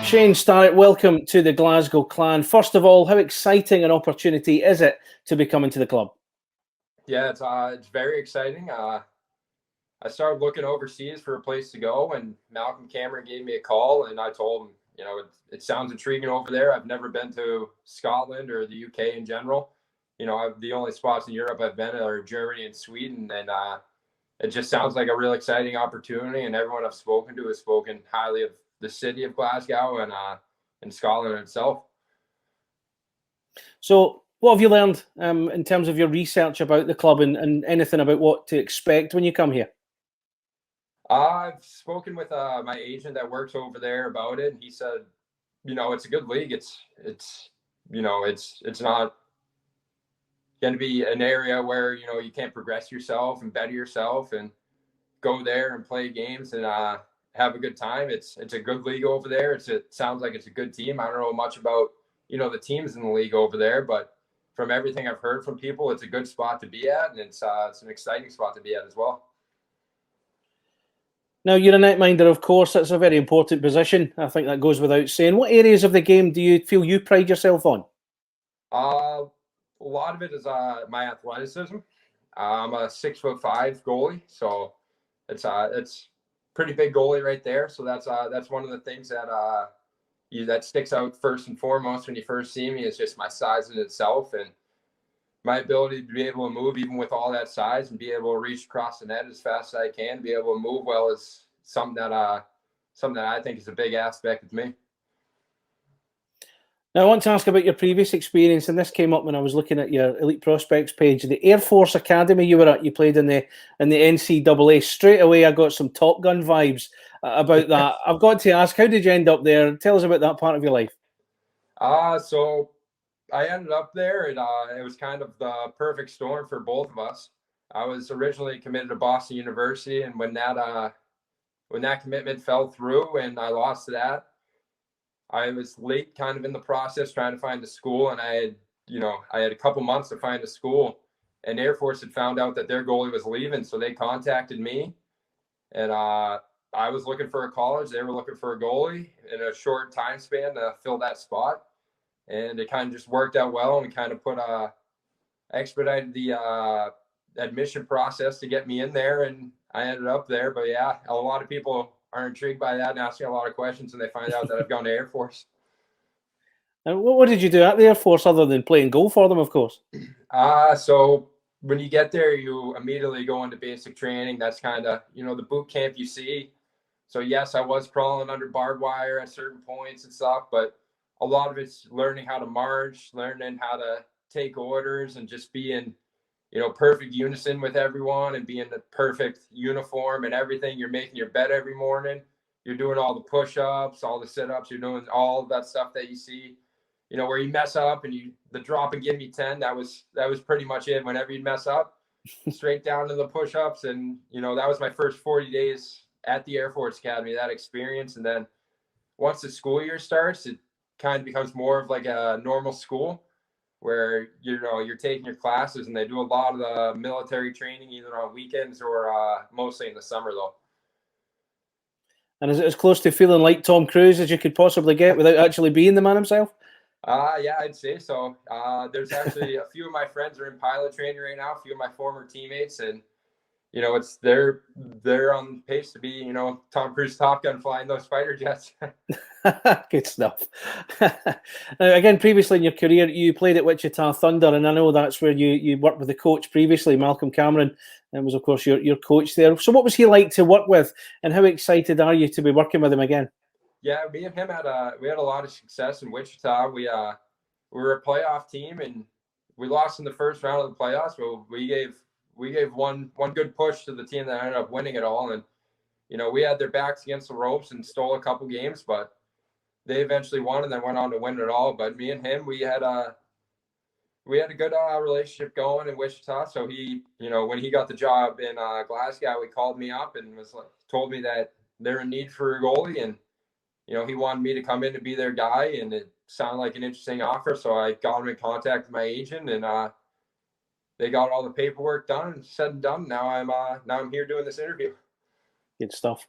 Shane Starrett, welcome to the Glasgow Clan. First of all, how exciting an opportunity is it to be coming to the club? Yeah, it's very exciting. I started looking overseas for a place to go, and Malcolm Cameron gave me a call, and I told him, it sounds intriguing over there. I've never been to Scotland or the UK in general. The only spots in Europe I've been are Germany and Sweden, and it just sounds like a real exciting opportunity. And everyone I've spoken to has spoken highly of the city of Glasgow and Scotland itself. So, what have you learned in terms of your research about the club and anything about what to expect when you come here? I've spoken with my agent that works over there about it, and he said, it's a good league. It's not going to be an area where you can't progress yourself and better yourself and go there and play games and have a good time. It's a good league over there. It sounds like it's a good team. I don't know much about the teams in the league over there, but from everything I've heard from people, it's a good spot to be at, and it's an exciting spot to be at as well. Now, you're a netminder, of course. That's a very important position. I think that goes without saying. What areas of the game do you feel you pride yourself on? A lot of it is my athleticism. I'm a 6'5" goalie, so it's pretty big goalie right there. So that's one of the things that sticks out first and foremost when you first see me is just my size in itself and my ability to be able to move even with all that size and be able to reach across the net as fast as I can, be able to move well is something that I think is a big aspect of me. Now, I want to ask about your previous experience, and this came up when I was looking at your Elite Prospects page. The Air Force Academy you were at, you played in the NCAA. Straight away, I got some Top Gun vibes about that. I've got to ask, how did you end up there? Tell us about that part of your life. So I ended up there. It was kind of the perfect storm for both of us. I was originally committed to Boston University, and when that commitment fell through and I lost that, I was late kind of in the process trying to find a school, and I had a couple months to find a school, and Air Force had found out that their goalie was leaving, so they contacted me, and I was looking for a college. They were looking for a goalie in a short time span to fill that spot. And it kind of just worked out well, and we kind of expedited the admission process to get me in there, and I ended up there. But yeah, a lot of people are intrigued by that and asking a lot of questions, and they find out that I've gone to Air Force. And what did you do at the Air Force other than playing goal for them, of course? So when you get there, you immediately go into basic training. That's kind of, the boot camp you see. So yes, I was crawling under barbed wire at certain points and stuff, but a lot of it's learning how to march, learning how to take orders, and just be in, perfect unison with everyone and be in the perfect uniform and everything. You're making your bed every morning. You're doing all the push-ups, all the sit-ups. You're doing all of that stuff that you see, where you mess up and the drop and give me 10. That was pretty much it. Whenever you mess up, straight down to the push-ups. And, that was my first 40 days at the Air Force Academy, that experience. And then once the school year starts, it kind of becomes more of like a normal school where you're taking your classes, and they do a lot of the military training either on weekends or mostly in the summer though. And is it as close to feeling like Tom Cruise as you could possibly get without actually being the man himself? Yeah, I'd say so. There's actually a few of my friends are in pilot training right now, a few of my former teammates, and they're on pace to be, Tom Cruise Top Gun flying those fighter jets. Good stuff. Now, again, previously in your career, you played at Wichita Thunder, and I know that's where you worked with the coach previously, Malcolm Cameron, and was, of course, your coach there. So what was he like to work with, and how excited are you to be working with him again? Yeah, me and him had a lot of success in Wichita. We were a playoff team, and we lost in the first round of the playoffs, but we gave one good push to the team that ended up winning it all. And, we had their backs against the ropes and stole a couple games, but they eventually won and then went on to win it all. But me and him, we had a good relationship going in Wichita. So he, when he got the job in Glasgow, he called me up and told me that they're in need for a goalie, and he wanted me to come in to be their guy, and it sounded like an interesting offer. So I got him in contact with my agent, and they got all the paperwork done and said and done. Now I'm here doing this interview. Good stuff.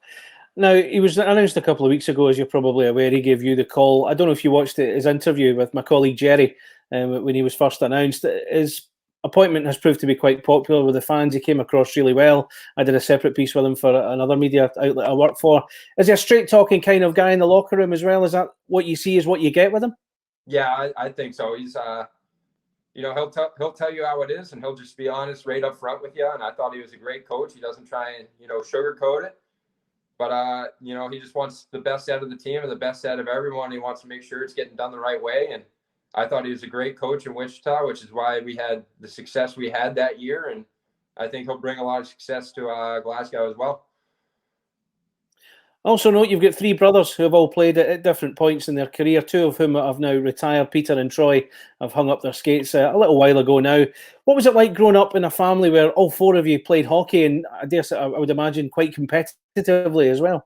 Now, he was announced a couple of weeks ago, as you're probably aware. He gave you the call. I don't know if you watched his interview with my colleague Jerry when he was first announced. His appointment has proved to be quite popular with the fans. He came across really well. I did a separate piece with him for another media outlet I work for. Is he a straight talking kind of guy in the locker room as well? Is that what you see is what you get with him? Yeah, I think so. He's he'll tell you how it is, and he'll just be honest right up front with you. And I thought he was a great coach. He doesn't try and sugarcoat it, but he just wants the best out of the team and the best out of everyone. He wants to make sure it's getting done the right way. And I thought he was a great coach in Wichita, which is why we had the success we had that year. And I think he'll bring a lot of success to Glasgow as well. Also note you've got three brothers who have all played at different points in their career, two of whom have now retired. Peter and Troy have hung up their skates a little while ago now. What was it like growing up in a family where all four of you played hockey, and I would imagine quite competitively as well?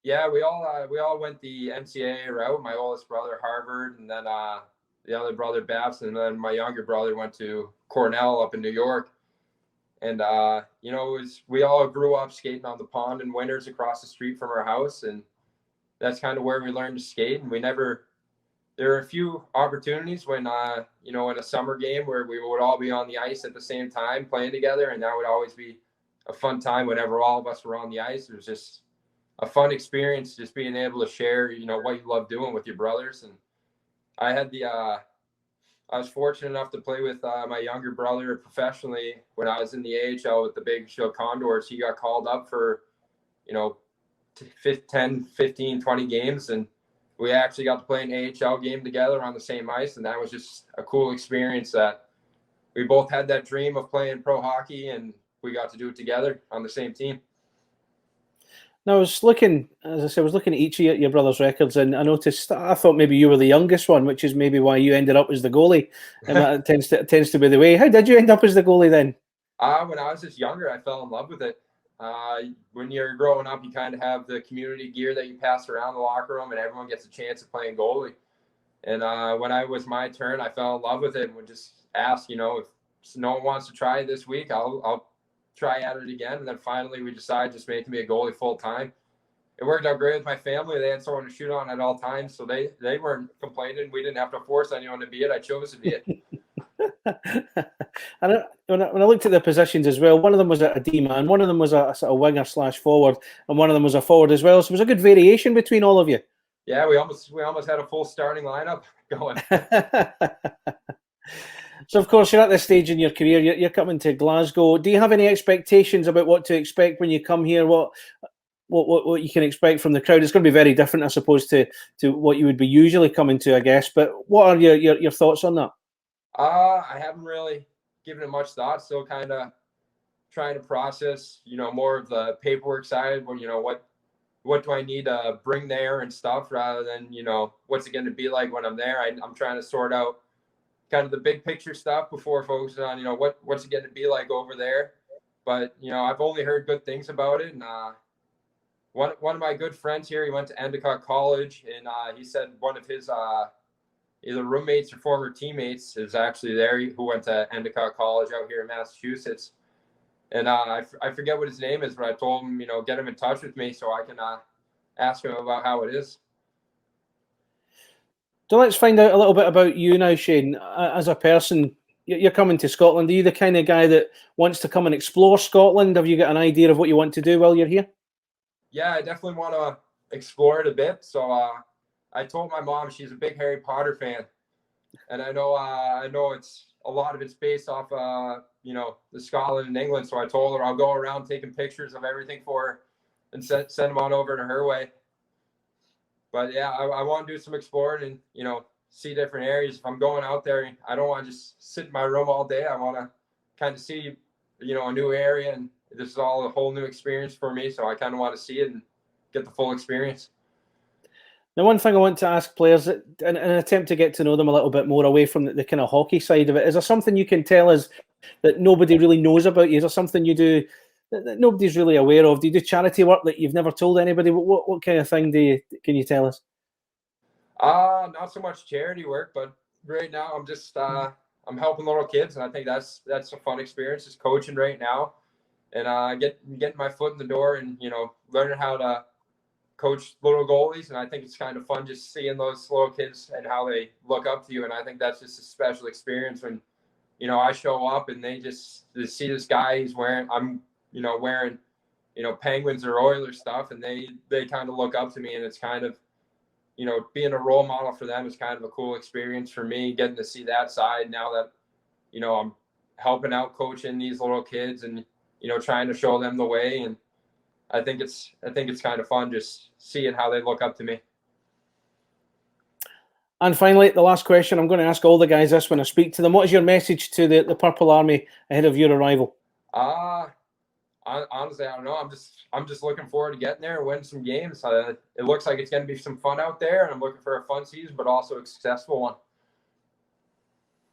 Yeah, we all went the NCAA route. My oldest brother Harvard, and then the other brother Babson, and then my younger brother went to Cornell up in New York. And we all grew up skating on the pond in winters across the street from our house, and that's kind of where we learned to skate. And there were a few opportunities when in a summer game where we would all be on the ice at the same time playing together, and that would always be a fun time whenever all of us were on the ice. It was just a fun experience, just being able to share what you love doing with your brothers. And I was fortunate enough to play with my younger brother professionally when I was in the AHL with the Big Show Condors. He got called up for, 10, 15, 20 games. And we actually got to play an AHL game together on the same ice. And that was just a cool experience that we both had that dream of playing pro hockey, and we got to do it together on the same team. Now, I was looking at each of your brother's records, and I thought maybe you were the youngest one, which is maybe why you ended up as the goalie. And that tends to be the way. How did you end up as the goalie then? When I was just younger, I fell in love with it. When you're growing up, you kind of have the community gear that you pass around the locker room, and everyone gets a chance of playing goalie. And when I was my turn, I fell in love with it and would just ask, if no one wants to try it this week, I'll try at it again. And then finally we decided just making me a goalie full time. It worked out great with my family. They had someone to shoot on at all times, so they weren't complaining. We didn't have to force anyone to be it. I chose to be it. And when I looked at the positions as well, one of them was a D-man, one of them was a sort of winger / forward, and one of them was a forward as well. So it was a good variation between all of you. Yeah, we almost had a full starting lineup going. So, of course, you're at this stage in your career. You're coming to Glasgow. Do you have any expectations about what to expect when you come here? What you can expect from the crowd? It's going to be very different, I suppose, to what you would be usually coming to, I guess. But what are your thoughts on that? I haven't really given it much thought. Still kind of trying to process, more of the paperwork side. What do I need to bring there and stuff, rather than what's it going to be like when I'm there. I'm trying to sort out kind of the big picture stuff before focusing on, what's it going to be like over there. But, I've only heard good things about it. And one of my good friends here, he went to Endicott College, and he said one of his either roommates or former teammates is actually there, who went to Endicott College out here in Massachusetts. And I forget what his name is, but I told him, get him in touch with me so I can ask him about how it is. So let's find out a little bit about you now, Shane. As a person, you're coming to Scotland. Are you the kind of guy that wants to come and explore Scotland? Have you got an idea of what you want to do while you're here? Yeah, I definitely want to explore it a bit. So I told my mom, she's a big Harry Potter fan, and I know it's a lot of it's based off the Scotland and England. So I told her I'll go around taking pictures of everything for her and send them on over to her way. But yeah, I want to do some exploring and, see different areas. If I'm going out there, I don't want to just sit in my room all day. I want to kind of see, a new area, and this is all a whole new experience for me. So I kind of want to see it and get the full experience. Now, one thing I want to ask players, in an attempt to get to know them a little bit more away from the kind of hockey side of it, is there something you can tell us that nobody really knows about you? Is there something you do that nobody's really aware of? Do you do charity work that you've never told anybody? What kind of thing can you tell us? Not so much charity work, but right now I'm just I'm helping little kids, and I think that's a fun experience, just coaching right now, and getting my foot in the door, and learning how to coach little goalies, and I think it's kind of fun just seeing those little kids and how they look up to you. And I think that's just a special experience when, you know, I show up and they see this guy I'm wearing, you know, Penguins or Oilers stuff, and they kind of look up to me, and it's kind of, you know, being a role model for them is kind of a cool experience for me, getting to see that side now that, you know, I'm helping out coaching these little kids and, you know, trying to show them the way. And I think it's kind of fun just seeing how they look up to me. And finally, the last question, I'm going to ask all the guys this when I speak to them. What is your message to the Purple Army ahead of your arrival? Honestly, I don't know. I'm just looking forward to getting there and winning some games. It looks like it's going to be some fun out there, and I'm looking for a fun season, but also a successful one.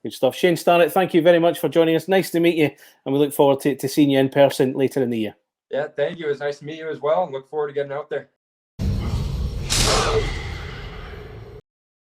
Good stuff. Shane Starrett, thank you very much for joining us. Nice to meet you, and we look forward to seeing you in person later in the year. Yeah, thank you. It was nice to meet you as well, and look forward to getting out there.